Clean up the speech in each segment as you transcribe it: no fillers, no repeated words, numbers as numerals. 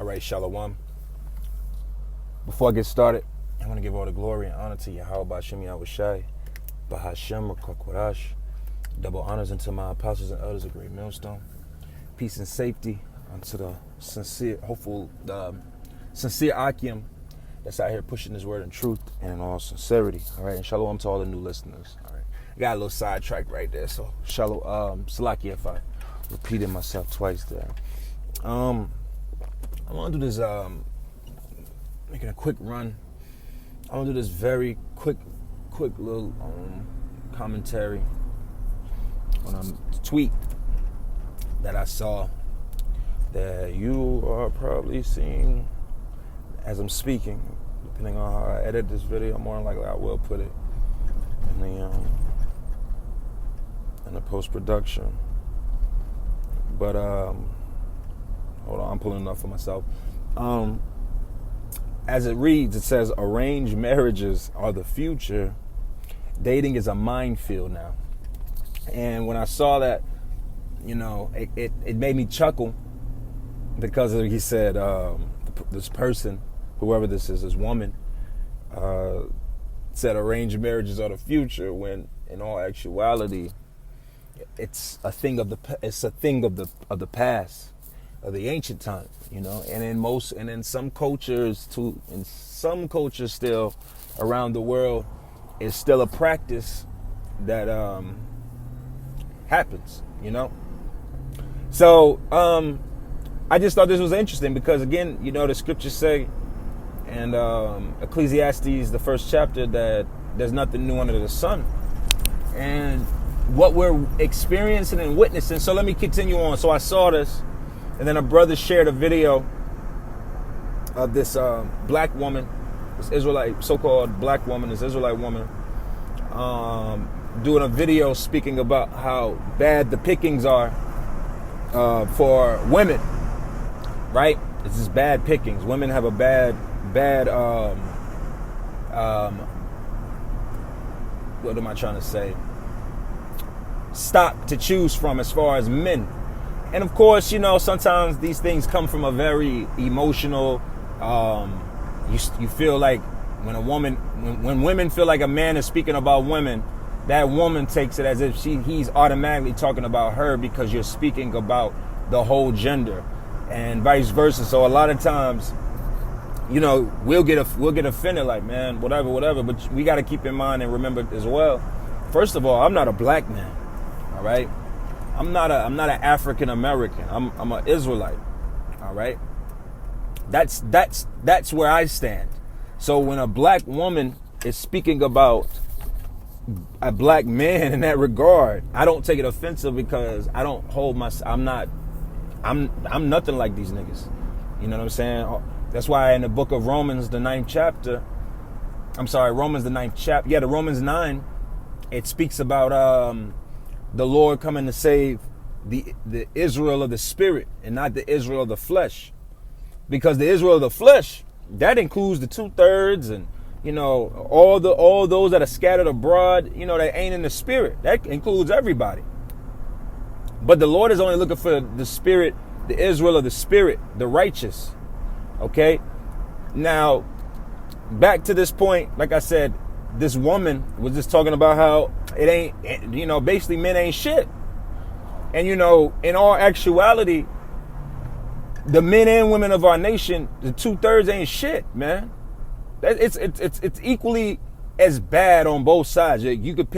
All right, Shalom. Before I get started, I want to give all the glory and honor to Yahweh Bashim Yahushai, Bahashem Rakokwarash. Double honors unto my apostles and elders of Great Millstone. Peace and safety unto the sincere Akim that's out here pushing this word in truth and in all sincerity. All right, and Shalom to all the new listeners. All right, I got a little sidetracked right there, so Shalom, Salaki if I repeated myself twice there. I want to do this, making a quick run. I want to do this very quick little commentary on a tweet that I saw that you are probably seeing as I'm speaking. Depending on how I edit this video, more than likely I will put it in the post-production. But hold on, I'm pulling it up for myself. As it reads, it says, arranged marriages are the future. Dating is a minefield now. And when I saw that, it made me chuckle because he said, this person, whoever this is, this woman, said arranged marriages are the future, when in all actuality, it's a thing of the past, of the ancient time, and in some cultures still around the world, it's still a practice that happens, So I just thought this was interesting because, again, the scriptures say in Ecclesiastes, the first chapter, that there's nothing new under the sun. And what we're experiencing and witnessing. So let me continue on. So I saw this, and then a brother shared a video of this black woman, this Israelite, so-called black woman, this Israelite woman, doing a video speaking about how bad the pickings are for women, right? This is bad pickings. Women have a bad, what am I trying to say? Stock to choose from as far as men. And of course, sometimes these things come from a very emotional, you feel like when women feel like a man is speaking about women, that woman takes it as if he's automatically talking about her because you're speaking about the whole gender, and vice versa. So a lot of times, we'll get offended, like, man, whatever. But we got to keep in mind and remember as well. First of all, I'm not a black man. All right, I'm not an African American. I'm an Israelite. All right, that's where I stand. So when a black woman is speaking about a black man in that regard, I don't take it offensive because I don't hold I'm nothing like these niggas. You know what I'm saying? That's why in the book of Romans, the 9th chapter, Romans 9, it speaks about the Lord coming to save the Israel of the spirit and not the Israel of the flesh. Because the Israel of the flesh, that includes the 2/3 and, all those that are scattered abroad, that ain't in the spirit. That includes everybody. But the Lord is only looking for the spirit, the Israel of the spirit, the righteous. Okay? Now, back to this point, like I said, this woman was just talking about how it ain't, basically men ain't shit. And, in all actuality, the men and women of our nation, the 2/3 ain't shit, man. It's equally as bad on both sides. You could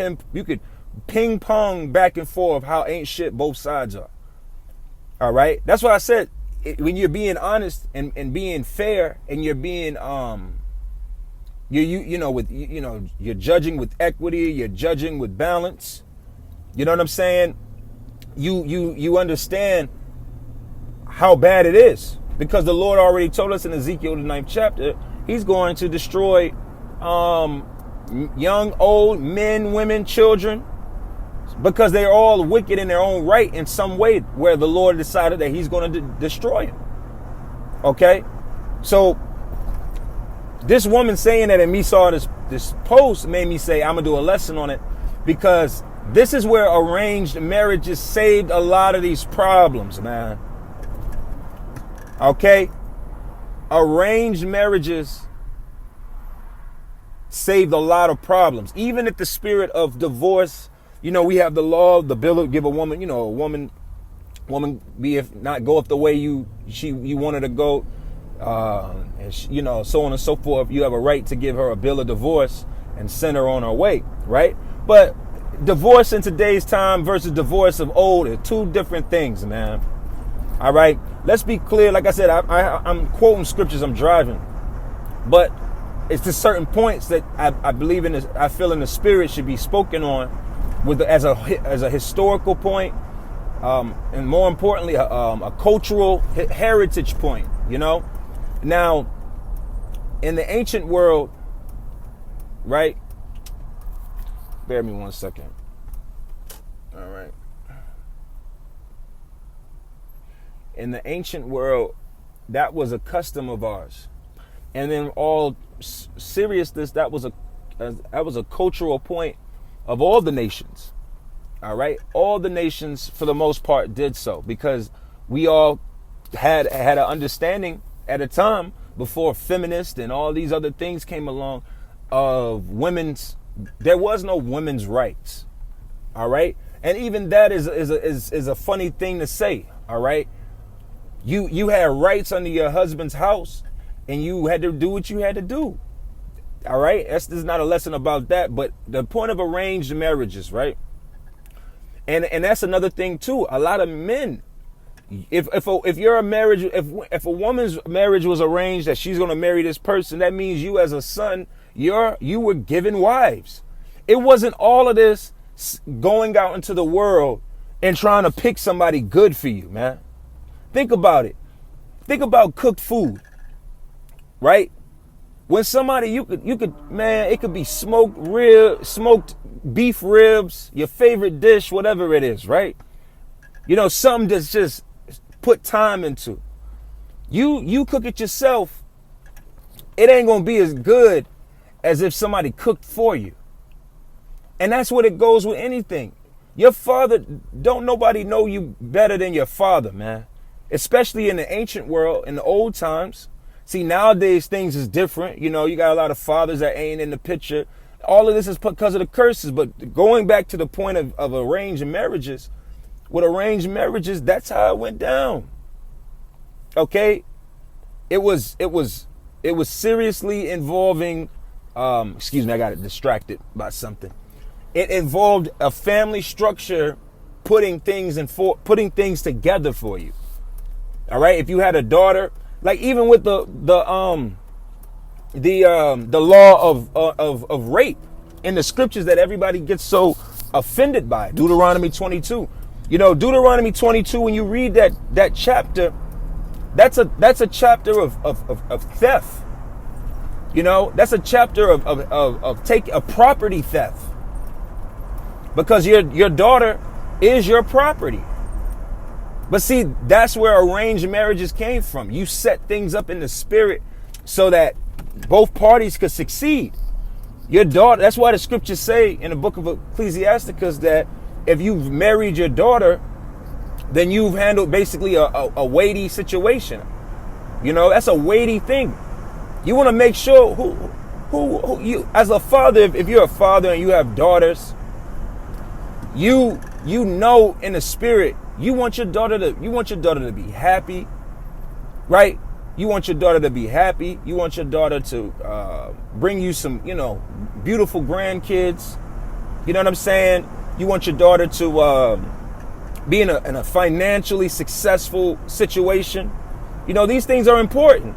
ping pong back and forth how ain't shit both sides are. All right? That's why I said, when you're being honest and being fair, and you're being you're judging with equity, you're judging with balance. You know what I'm saying? You understand how bad it is, because the Lord already told us in Ezekiel the 9th chapter, he's going to destroy young, old, men, women, children, because they're all wicked in their own right in some way, where the Lord decided that he's going to destroy them. Okay? So this woman saying that, and me saw this post, made me say, I'm going to do a lesson on it, because this is where arranged marriages saved a lot of these problems, man. Okay? arranged marriages saved a lot of problems. Even if the spirit of divorce, we have the law, the bill, give a woman, a woman be if not go up the way you wanted to go, and so on and so forth. You have a right to give her a bill of divorce and send her on her way, right? But divorce in today's time versus divorce of old are two different things, man. All right, let's be clear. Like I said, I'm quoting scriptures. I'm driving, but it's to certain points that I believe in. I feel in the spirit should be spoken on as a historical point, and more importantly, a cultural heritage point. Now, in the ancient world, right? Bear me 1 second. All right. In the ancient world, that was a custom of ours, and in all seriousness, that was a cultural point of all the nations. All right, all the nations for the most part did so because we all had an understanding at a time before feminists and all these other things came along of women's. There was no women's rights. All right, and even that is a funny thing to say. All right. You had rights under your husband's house, and you had to do what you had to do. All right? This is not a lesson about that, but the point of arranged marriages, right? And that's another thing too. A lot of men, if a woman's marriage was arranged that she's going to marry this person, that means you as a son, you were given wives. It wasn't all of this going out into the world and trying to pick somebody good for you, man. Think about it. Think about cooked food, right? When somebody, you could, man, it could be smoked beef ribs, your favorite dish, whatever it is, right? Something that's just put time into. You cook it yourself, it ain't gonna be as good as if somebody cooked for you. And that's what it goes with anything. Your father, don't nobody know you better than your father, man. Especially in the ancient world, in the old times. See, nowadays things is different. You got a lot of fathers that ain't in the picture. All of this is because of the curses. But going back to the point of arranged marriages, with arranged marriages, that's how it went down. Okay? It was seriously involving, excuse me, I got distracted by something. It involved a family structure putting things together for you. All right, if you had a daughter, like even with the law of rape in the scriptures that everybody gets so offended by, Deuteronomy 22. Deuteronomy 22. When you read that chapter, that's a chapter of theft. That's a chapter of take a property theft, because your daughter is your property. But see, that's where arranged marriages came from. You set things up in the spirit so that both parties could succeed. Your daughter, that's why the scriptures say in the book of Ecclesiasticus that if you've married your daughter, then you've handled basically a weighty situation. That's a weighty thing. You want to make sure who you, as a father, if you're a father and you have daughters, you know in the spirit, you want your daughter to be happy, right? You want your daughter to be happy. You want your daughter to bring you some, beautiful grandkids. You know what I'm saying? You want your daughter to be in a financially successful situation. These things are important.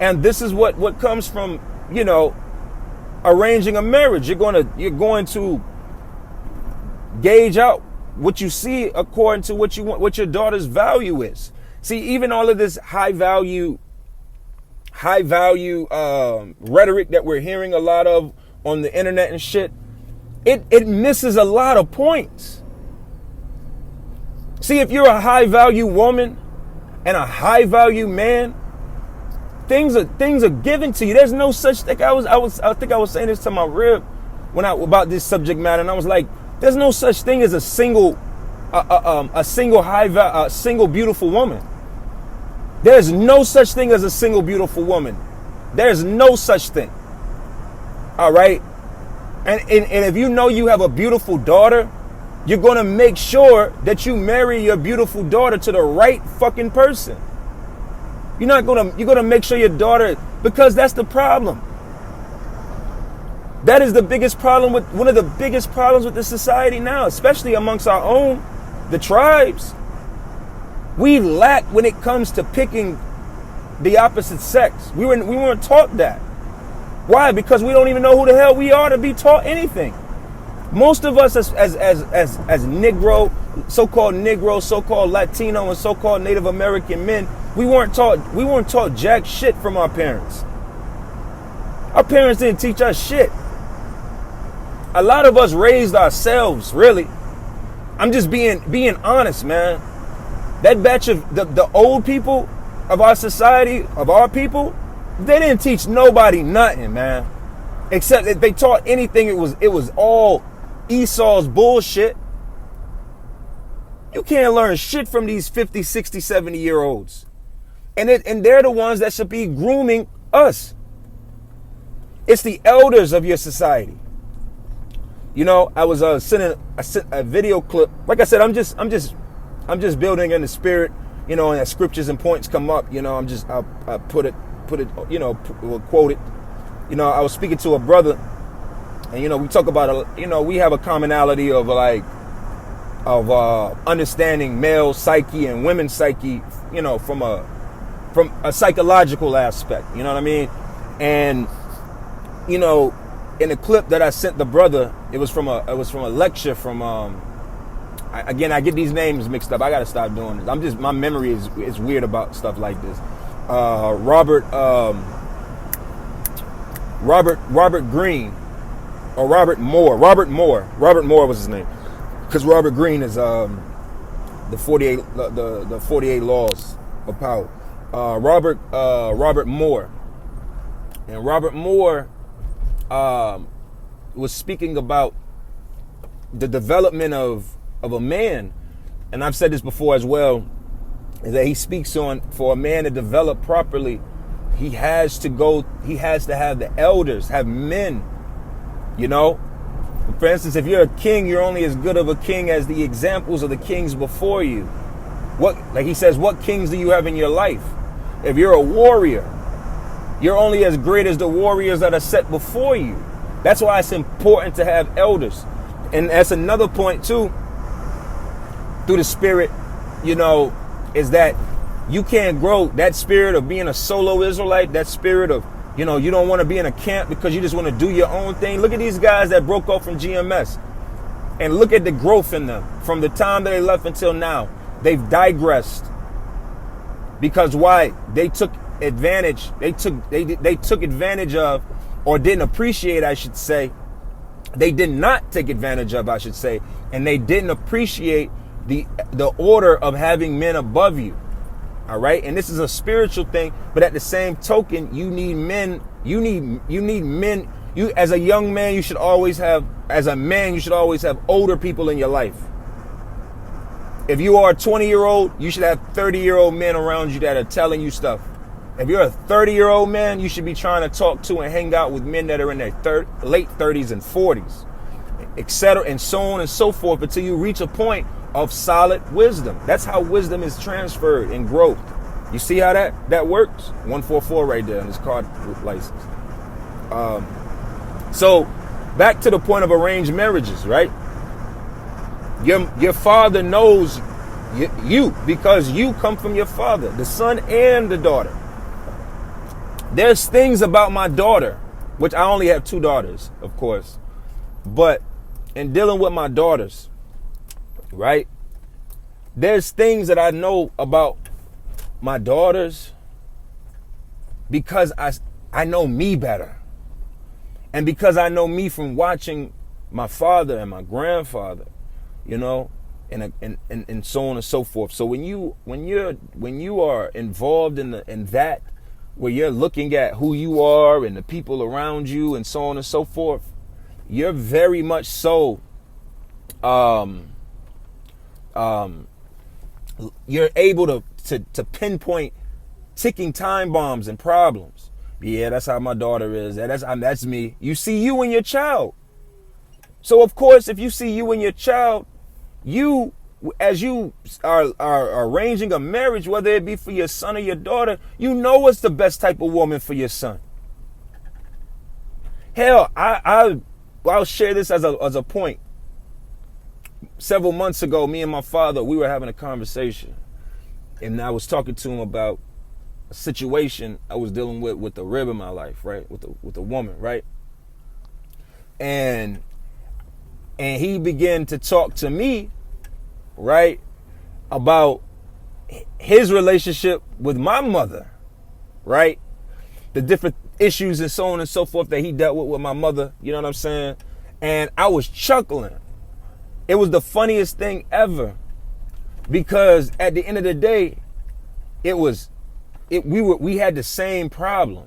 And this is what comes from, arranging a marriage. You're going to gauge out what you see according to what you want, what your daughter's value is. See, even all of this high value rhetoric that we're hearing a lot of on the internet and shit, it misses a lot of points. See, if you're a high value woman and a high value man, things are given to you. There's no such thing. I think I was saying this to my rib about this subject matter, and I was like, there's no such thing as a single beautiful woman. There's no such thing as a single beautiful woman. There's no such thing. All right? And if you know you have a beautiful daughter, you're going to make sure that you marry your beautiful daughter to the right fucking person. You're going to make sure your daughter, because that's the problem. That is the biggest problem with, one of the biggest problems with the society now, especially amongst our own, the tribes. We lack when it comes to picking the opposite sex. We weren't taught that. Why? Because we don't even know who the hell we are to be taught anything. Most of us as Negro, so-called Latino, and so-called Native American men, we weren't taught jack shit from our parents. Our parents didn't teach us shit. A lot of us raised ourselves, really. I'm just being honest, man. That batch of the old people of our society, of our people, they didn't teach nobody nothing, man. Except if they taught anything, it was all Esau's bullshit. You can't learn shit from these 50, 60, 70-year-olds. And they're the ones that should be grooming us. It's the elders of your society. You know, I was sent a video clip. Like I said, I'm just building in the spirit, you know, and as scriptures and points come up, you know, I'll put it, you know, we'll quote it. You know, I was speaking to a brother, and, you know, we talk about, you know, we have a commonality of understanding male psyche and women's psyche, you know, from a psychological aspect, you know what I mean? And, you know, in the clip that I sent the brother, it was from a lecture from, I get these names mixed up. I got to stop doing this. My memory is weird about stuff like this. Robert Greene, or Robert Moore was his name, because Robert Greene is the 48 laws of power. Robert Moore, and Robert Moore was speaking about the development of a man, and I've said this before as well, is that he speaks on, for a man to develop properly, he has to have the elders, have men, you know. For instance, if you're a king, you're only as good of a king as the examples of the kings before you. Like he says, what kings do you have in your life? If you're a warrior, you're only as great as the warriors that are set before you. That's why it's important to have elders. And that's another point too, through the spirit, you know, is that you can't grow that spirit of being a solo Israelite, that spirit of, you know, you don't want to be in a camp because you just want to do your own thing. Look at these guys that broke off from GMS, and look at the growth in them from the time that they left until now. They've digressed. Because why? They took advantage. They took advantage of, or didn't appreciate, I should say. They did not take advantage of, I should say, and they didn't appreciate the order of having men above you. All right, and this is a spiritual thing, but at the same token, you need men. You need men. You, as a young man, you should always have, as a man, you should always have older people in your life. If you are a 20-year-old, you should have 30-year-old men around you that are telling you stuff. If you're a 30-year-old man, you should be trying to talk to and hang out with men that are in their late 30s and 40s, etc., and so on and so forth, until you reach a point of solid wisdom. That's how wisdom is transferred and growth. You see how that works? 144 right there on his card license. So back to the point of arranged marriages, right? Your father knows you because you come from your father, the son and the daughter. There's things about my daughter, which I only have 2 daughters, of course, but in dealing with my daughters, right? There's things that I know about my daughters because I know me better. And because I know me from watching my father and my grandfather, you know, and so on and so forth. So when you are involved in that, where you're looking at who you are and the people around you and so on and so forth, you're very much so you're able to pinpoint ticking time bombs and problems. Yeah, that's how my daughter is. That's me. You see you and your child. So of course, if you see you and your child, you, as you are arranging a marriage, whether it be for your son or your daughter, you know what's the best type of woman for your son. Hell, I'll share this as a point. Several months ago, me and my father, we were having a conversation, and I was talking to him about a situation I was dealing with the rib in my life, right? With the woman, right? And he began to talk to me, right, about his relationship with my mother, right? The different issues and so on and so forth that he dealt with my mother, you know what I'm saying? And I was chuckling. It was the funniest thing ever, because at the end of the day, we had the same problem.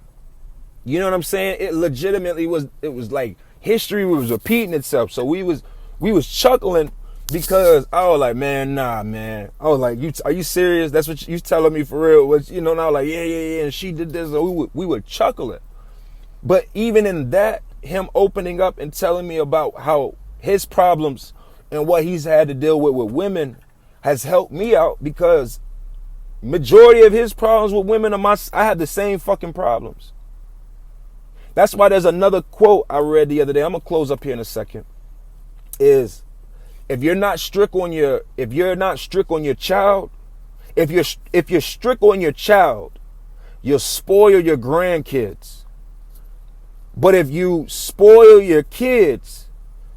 You know what I'm saying? It legitimately was like history was repeating itself. So we was chuckling because I was like, man, nah, man. I was like, are you serious? That's what you telling me for real? Which, you know, and I was like, yeah, and she did this. So we were chuckling. But even in that, him opening up and telling me about how his problems and what he's had to deal with women has helped me out, because majority of his problems with women I had the same fucking problems. That's why there's another quote I read the other day. I'm gonna close up here in a second. Is if you're not strict on your child, if you're strict on your child, you'll spoil your grandkids. But if you spoil your kids,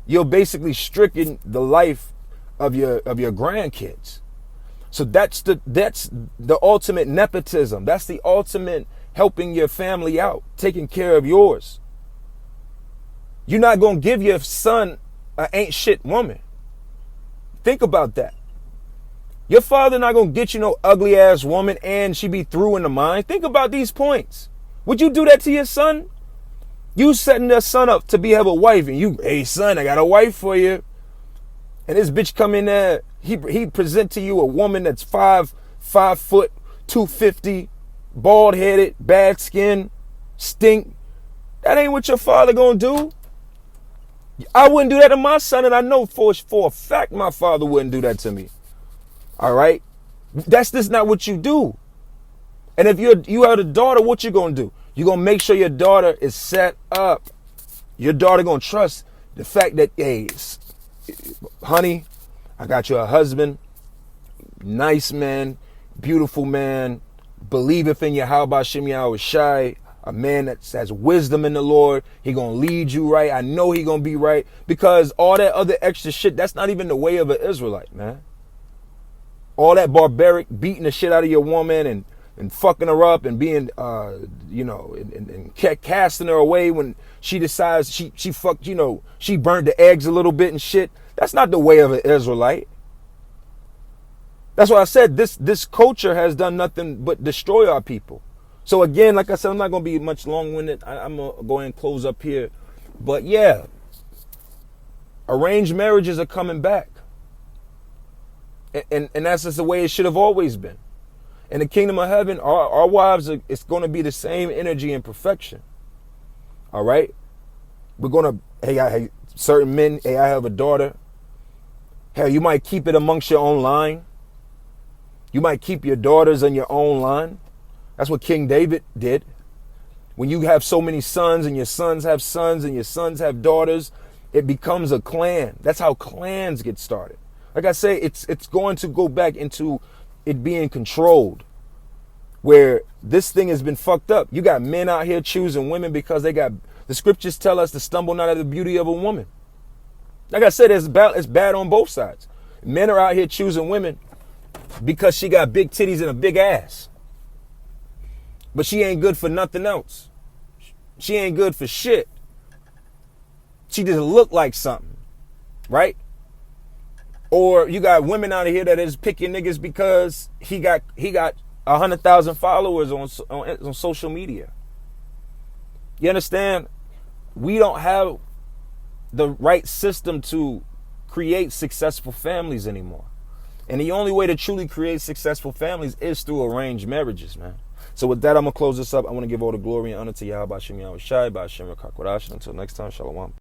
you'll basically stricken the life of your grandkids. So that's the ultimate nepotism. That's the ultimate helping your family out, taking care of yours. You're not gonna give your son an ain't shit woman. Think about that. Your father not gonna get you no ugly ass woman and she be through in the mind. Think about these points. Would you do that to your son? You setting their son up to have a wife, and you, hey son, I got a wife for you. And this bitch come in there, he present to you a woman that's 5 foot, 250, bald headed, bad skin, stink. That ain't what your father gonna do. I wouldn't do that to my son, and I know for a fact my father wouldn't do that to me. All right? That's just not what you do. And if you have a daughter, what you gonna do? You're gonna make sure your daughter is set up. Your daughter gonna trust the fact that, hey, honey, I got you a husband, nice man, beautiful man, believeth in Yahweh Shem Yahweh Shai, a man that has wisdom in the Lord. He gonna lead you right. I know he gonna be right, because all that other extra shit, that's not even the way of an Israelite, man. All that barbaric beating the shit out of your woman and fucking her up and being, and casting her away when she decides she fucked, she burnt the eggs a little bit and shit. That's not the way of an Israelite. That's why I said this culture has done nothing but destroy our people. So again, like I said, I'm not going to be much long-winded. I'm going to go ahead and close up here. But yeah, arranged marriages are coming back. And that's just the way it should have always been. In the kingdom of heaven, our wives, it's going to be the same energy and perfection. All right? We're going to, hey, certain men, hey, I have a daughter. Hell, you might keep it amongst your own line. You might keep your daughters in your own line. That's what King David did. When you have so many sons and your sons have sons and your sons have daughters, it becomes a clan. That's how clans get started. Like I say, it's going to go back into it being controlled, where this thing has been fucked up. You got men out here choosing women because the scriptures tell us to stumble not at the beauty of a woman. Like I said, it's bad on both sides. Men are out here choosing women because she got big titties and a big ass. But she ain't good for nothing else. She ain't good for shit. She just look like something, right? Or you got women out here that is picking niggas because he got 100,000 followers on social media. You understand? We don't have the right system to create successful families anymore. And the only way to truly create successful families is through arranged marriages, man. So with that, I'm going to close this up. I want to give all the glory and honor to Yahweh Shem Yahweh Shai, Ba'ashem Rakakwadash. Until next time, Shalom.